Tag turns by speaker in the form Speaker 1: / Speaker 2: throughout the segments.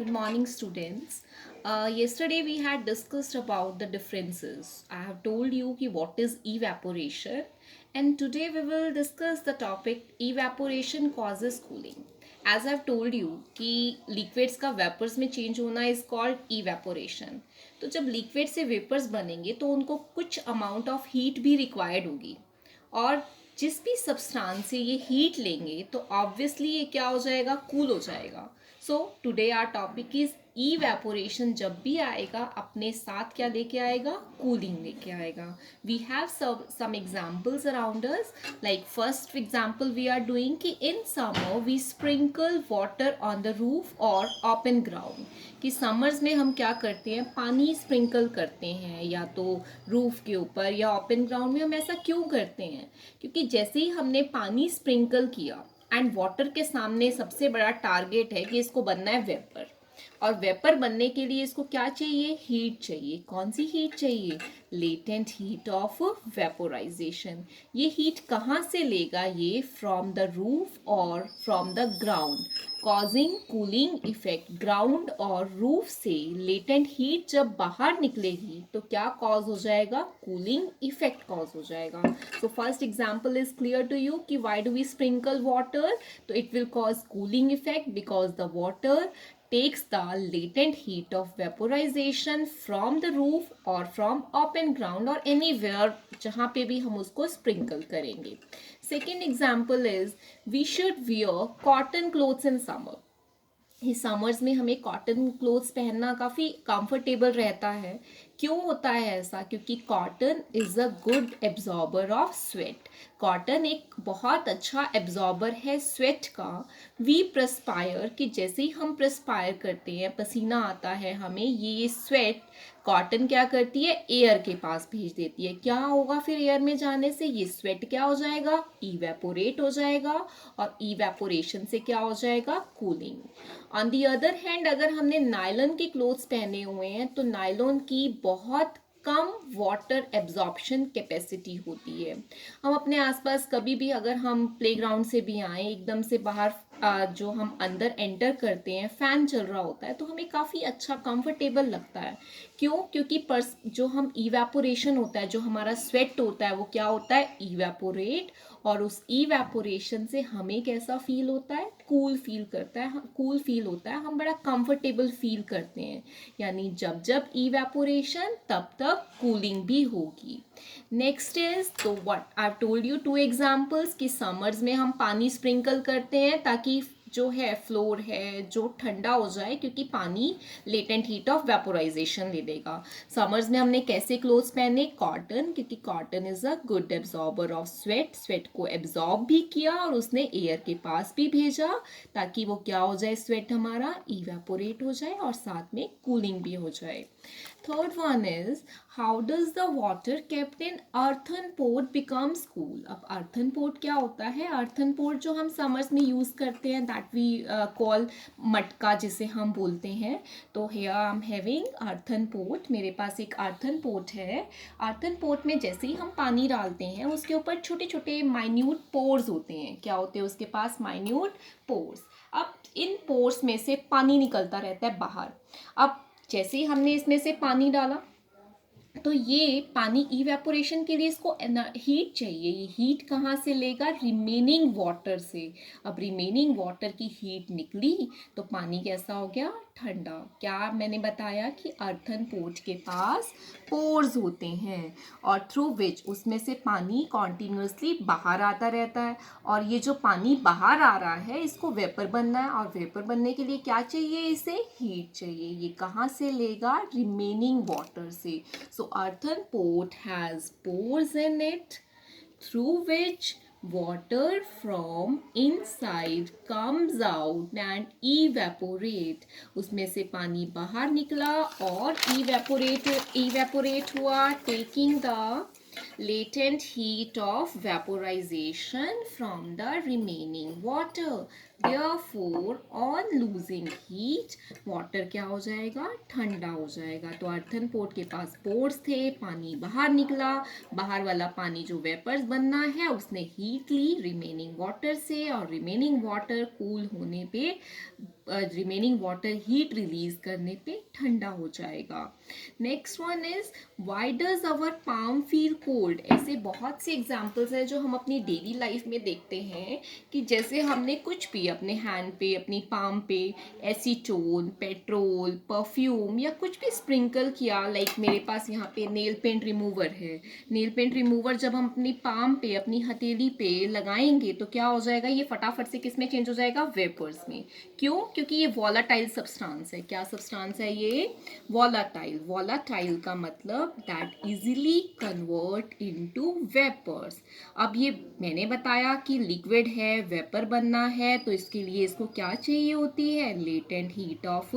Speaker 1: Good morning, students. Yesterday we had discussed about the differences. I have told you ki what is evaporation, and today we will discuss the topic evaporation causes cooling. As I've told you कि liquids का vapors में change होना is called evaporation. तो जब liquid से vapors बनेंगे तो उनको कुछ amount of heat भी required होगी और जिस भी सब्सटेंस से ये हीट लेंगे तो ऑब्वियसली ये क्या हो जाएगा, कूल हो जाएगा. So today our topic is evaporation. जब भी आएगा अपने साथ क्या लेके आएगा, कूलिंग लेके आएगा. We have some examples around us. Like first example we are doing कि in summer we sprinkle water on the roof और ओपन ग्राउंड. कि समर्स में हम क्या करते हैं, पानी स्प्रिंकल करते हैं या तो रूफ के ऊपर या ओपन ग्राउंड में. हम ऐसा क्यों करते हैं, क्योंकि जैसे ही हमने पानी स्प्रिंकल किया एंड वाटर के सामने सबसे बड़ा टारगेट है कि इसको बनना है वेपर. और वेपर बनने के लिए इसको क्या चाहिए, हीट चाहिए. कौन सी हीट चाहिए, लेटेंट हीट ऑफ वेपोराइजेशन. ये हीट कहाँ से लेगा, ये फ्रॉम द रूफ और from the ground, causing cooling effect. Ground और रूफ से लेटेंट हीट जब बाहर निकलेगी तो क्या कॉज हो जाएगा, कूलिंग इफेक्ट कॉज हो जाएगा. So first example is clear to you कि why do we sprinkle water. तो it will cause cooling effect because the water takes the latent heat of vaporization from the roof or from open ground or anywhere जहाँ पे भी हम उसको sprinkle करेंगे. Second example is we should wear cotton clothes in summer. इस summers में हमें cotton clothes पहनना काफ़ी कंफर्टेबल रहता है. क्यों होता है ऐसा, क्योंकि cotton is a good absorber of sweat. Cotton एक बहुत अच्छा एब्जॉर्बर है स्वेट का. वी प्रस्पायर कि जैसे ही हम प्रस्पायर करते हैं, पसीना आता है हमें, ये स्वेट कॉटन क्या करती है, एयर के पास भेज देती है. क्या होगा फिर एयर में जाने से, ये स्वेट क्या हो जाएगा, इवेपोरेट हो जाएगा. और इवेपोरेशन से क्या हो जाएगा, cooling. On the other hand अगर हमने नायलॉन के क्लोथ्स पहने हुए हैं तो नायलॉन की बहुत कम वाटर एब्जॉर्प्शन कैपेसिटी होती है. हम अपने आसपास कभी भी अगर हम प्लेग्राउंड से भी आए, एकदम से बाहर जो हम अंदर एंटर करते हैं, फैन चल रहा होता है तो हमें काफ़ी अच्छा कंफर्टेबल लगता है. क्यों, क्योंकि जो हम इवेपोरेशन होता है, जो हमारा स्वेट होता है वो क्या होता है, इवेपोरेट. और उस इवेपोरेशन से हमें कैसा फील होता है, कूल फील करता है, कूल फील होता है, हम बड़ा कंफर्टेबल फील करते हैं. यानी जब जब इवेपोरेशन तब तब कूलिंग भी होगी. नेक्स्ट इज, तो what I told you to examples कि समर्स में हम पानी स्प्रिंकल करते हैं ताकि जो है फ्लोर है जो ठंडा हो जाए, क्योंकि पानी लेटेंट हीट ऑफ वेपोराइजेशन ले लेगा. समर्स में हमने कैसे क्लोथ्स पहने, कॉटन, क्योंकि cotton is a good absorber of sweat. Sweat को एब्जॉर्ब भी किया और उसने एयर के पास भी भेजा ताकि वो क्या हो जाए, स्वेट हमारा इवेपोरेट हो जाए और साथ में कूलिंग भी हो जाए. Third one is, how does the water kept in earthen pot becomes cool. अब earthen pot क्या होता है, earthen pot जो हम summers में use करते हैं, that we call मटका जिसे हम बोलते हैं. तो here I am having earthen pot. मेरे पास एक earthen pot है. earthen pot में जैसे ही हम पानी डालते हैं उसके ऊपर छोटे छोटे minute pores होते हैं. क्या होते हैं उसके पास, minute pores. अब इन pores में से पानी निकलता रहता है बाहर. अब जैसे ही हमने इसमें से पानी डाला तो ये पानी इवेपोरेशन के लिए इसको हीट चाहिए. ये हीट कहाँ से लेगा, रिमेनिंग वाटर से. अब रिमेनिंग वाटर की हीट निकली तो पानी कैसा हो गया, ठंडा. क्या मैंने बताया कि अर्थन पोर्ट के पास पोर्स होते हैं और थ्रू विच उसमें से पानी कॉन्टिन्यूसली बाहर आता रहता है. और ये जो पानी बाहर आ रहा है इसको वेपर बनना है, और वेपर बनने के लिए क्या चाहिए, इसे हीट चाहिए. ये कहाँ से लेगा, रिमेनिंग वाटर से. So earthen pot has pores in it through which water from inside comes out and evaporate. उसमें से पानी बाहर निकला और evaporate हुआ, taking the latent heat of vaporization from the remaining water. Therefore on losing heat water क्या हो जाएगा, ठंडा हो जाएगा. तो अर्थन पोर्ट के पास पोर्स थे, पानी बाहर निकला, बाहर वाला पानी जो वेपर्स बनना है उसने हीट ली रिमेनिंग वाटर से, और रिमेनिंग वाटर कूल होने पे रिमेनिंग वाटर हीट रिलीज करने पे ठंडा हो जाएगा। Next one is why does our palm feel cold. ऐसे बहुत से एग्जाम्पल्स हैं जो हम अपनी डेली लाइफ में देखते हैं कि जैसे हमने कुछ भी अपने हैंड पे, अपनी पाम पे एसीटोन, पेट्रोल, परफ्यूम या कुछ भी स्प्रिंकल किया। लाइक मेरे पास यहाँ पे नेल पेंट रिमूवर है। नेल पेंट रिमूवर जब हम अपनी पाम पे, अपनी हथेली पे लगाएंगे तो क्या हो जाएगा, ये फटाफट से किस में चेंज हो जाएगा, वेपर्स में। क्यों? क्योंकि ये वॉलाटाइल सब्सटेंस है। क्या सब्सटेंस है ये? वॉलाटाइल। वॉलाटाइल का मतलब that easily convert into vapours. अब ये मैंने बताया कि लिक्विड है, वेपर बनना है, तो इसके लिए इसको क्या चाहिए होती है, लेटेंट हीट ऑफ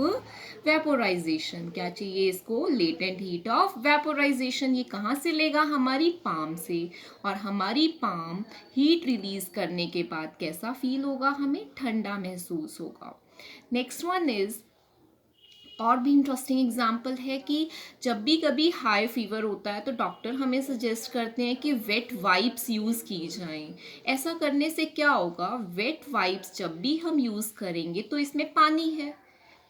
Speaker 1: वेपोराइजेशन। क्या चाहिए इसको? Latent heat of vaporisation. ये कहाँ से लेगा? हमारी पाम से। और हमारी पाम हीट रिलीज करने के बाद कैसा फील होगा? हमें ठंडा महसूस होगा। नेक्स्ट वन इज, और भी इंटरेस्टिंग एग्जाम्पल है कि जब भी कभी हाई फीवर होता है तो डॉक्टर हमें सजेस्ट करते हैं कि वेट वाइप्स यूज़ की जाएं। ऐसा करने से क्या होगा, वेट वाइप्स जब भी हम यूज़ करेंगे तो इसमें पानी है।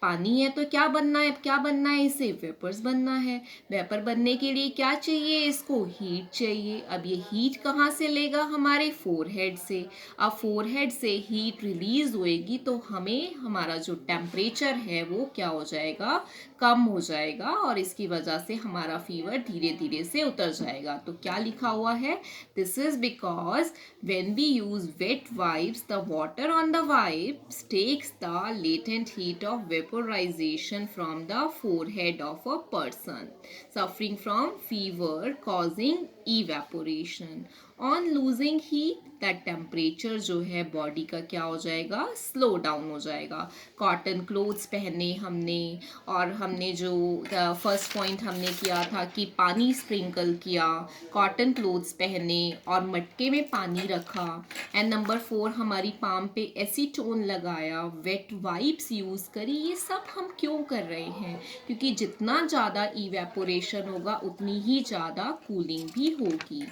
Speaker 1: पानी है तो क्या बनना है, क्या बनना है, इसे वेपर्स बनना है। वेपर बनने के लिए क्या चाहिए, इसको हीट चाहिए। अब ये हीट कहाँ से लेगा? हमारे फोरहेड से। अब फोरहेड से हीट रिलीज होएगी तो हमें हमारा जो टेम्परेचर है वो क्या हो जाएगा, कम हो जाएगा, और इसकी वजह से हमारा फीवर धीरे धीरे से उतर जाएगा। तो क्या लिखा हुआ है, this is because when we use wet wipes, the water on the wipes takes the latent heat of vaporization from the forehead of a person suffering from fever, causing evaporation. On losing heat, that temperature जो है body का क्या हो जाएगा, slow down हो जाएगा। Cotton clothes पहने हमने, और हमने जो फर्स्ट पॉइंट हमने किया था कि पानी स्प्रिंकल किया, कॉटन क्लोथ्स पहने और मटके में पानी रखा। एंड नंबर 4 हमारी पाम पे एसीटोन लगाया, वेट वाइप्स यूज़ करी। ये सब हम क्यों कर रहे हैं? क्योंकि जितना ज़्यादा इवेपोरेशन होगा उतनी ही ज़्यादा कूलिंग भी होगी।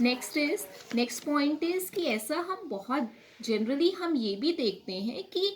Speaker 1: नेक्स्ट पॉइंट इज कि ऐसा हम बहुत जनरली हम ये भी देखते हैं कि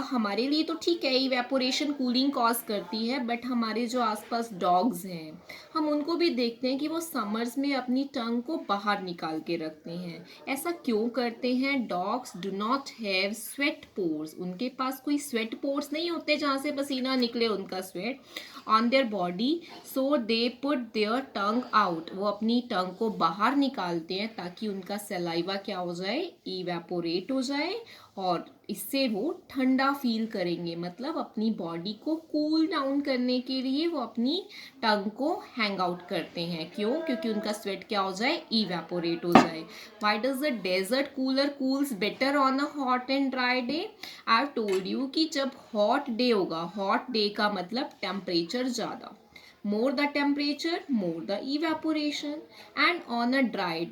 Speaker 1: हमारे लिए तो ठीक है इवेपोरेशन कूलिंग कॉज करती है, बट हमारे जो आसपास डॉग्स हैं हम उनको भी देखते हैं कि वो समर्स में अपनी टंग को बाहर निकाल के रखते हैं। ऐसा क्यों करते हैं? Dogs do not have sweat pores. उनके पास कोई स्वेट पोर्स नहीं होते जहाँ से पसीना निकले, उनका sweat on their body, so they put their tongue out. वो अपनी टंग को बाहर निकालते हैं ताकि उनका सलाइवा क्या हो जाए, इवेपोरेट हो जाए, और इससे वो ठंडा फील करेंगे। मतलब अपनी बॉडी को कूल डाउन करने के लिए वो अपनी टंग को हैंग आउट करते हैं। क्यों? क्योंकि उनका स्वेट क्या हो जाए, इवेपोरेट हो जाए। Why does the desert cooler cools better on a hot and dry day? I have told you कि जब हॉट डे होगा, हॉट डे का मतलब टेम्परेचर ज़्यादा, more the temperature more the evaporation, and on a dry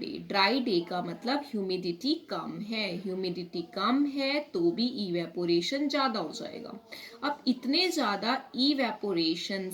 Speaker 1: day का मतलब humidity कम है, humidity कम है तो भी इवेपोरेशन ज़्यादा हो जाएगा। अब इतने ज़्यादा इवेपोरेशन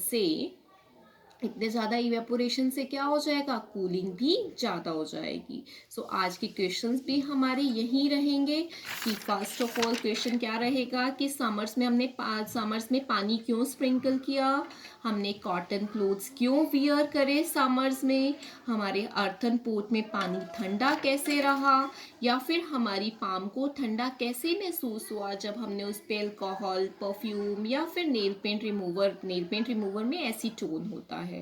Speaker 1: से क्या हो जाएगा, कूलिंग भी ज़्यादा हो जाएगी। सो आज के क्वेश्चंस भी हमारे यही रहेंगे कि फर्स्ट ऑफ ऑल क्वेश्चन क्या रहेगा कि समर्स में पानी क्यों स्प्रिंकल किया, हमने कॉटन क्लोथ्स क्यों वियर करे समर्स में, हमारे अर्थन पोर्ट में पानी ठंडा कैसे रहा, या फिर हमारी पाम को ठंडा कैसे महसूस हुआ जब हमने उस पर अल्कोहल, परफ्यूम या फिर नेल पेंट रिमूवर में एसीटोन होता है,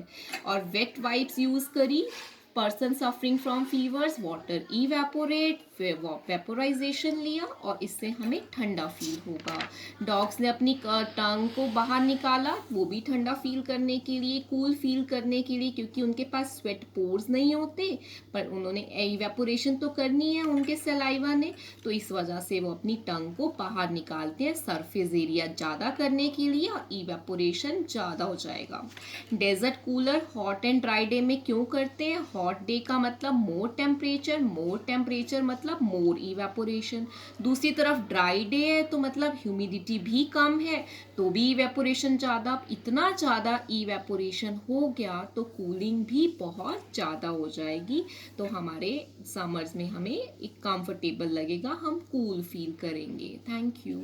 Speaker 1: और वेट वाइप्स यूज करी। Person suffering from fevers, water evaporate, vaporisation लिया, और इससे हमें ठंडा फील होगा। डॉग्स ने अपनी टंग को बाहर निकाला, वो भी ठंडा फील करने के लिए, कूल फील करने के लिए, क्योंकि उनके पास स्वेट पोर्स नहीं होते, पर उन्होंने इवेपोरेशन तो करनी है उनके सलाइवा ने, तो इस वजह से वो अपनी टंग को बाहर निकालते हैं सरफेस एरिया ज़्यादा करने के लिए, और इवेपोरेशन ज़्यादा हो जाएगा। Desert cooler hot and dry day में क्यों करते हैं? हॉट डे का मतलब मोर टेम्परेचर मतलब मोर इवेपोरेशन। दूसरी तरफ ड्राई डे है तो मतलब ह्यूमिडिटी भी कम है तो भी इवेपोरेशन ज़्यादा। इतना ज़्यादा इवेपोरेशन हो गया तो कूलिंग भी बहुत ज़्यादा हो जाएगी, तो हमारे समर्स में हमें एक कंफर्टेबल लगेगा, हम कूल फील करेंगे। Thank you.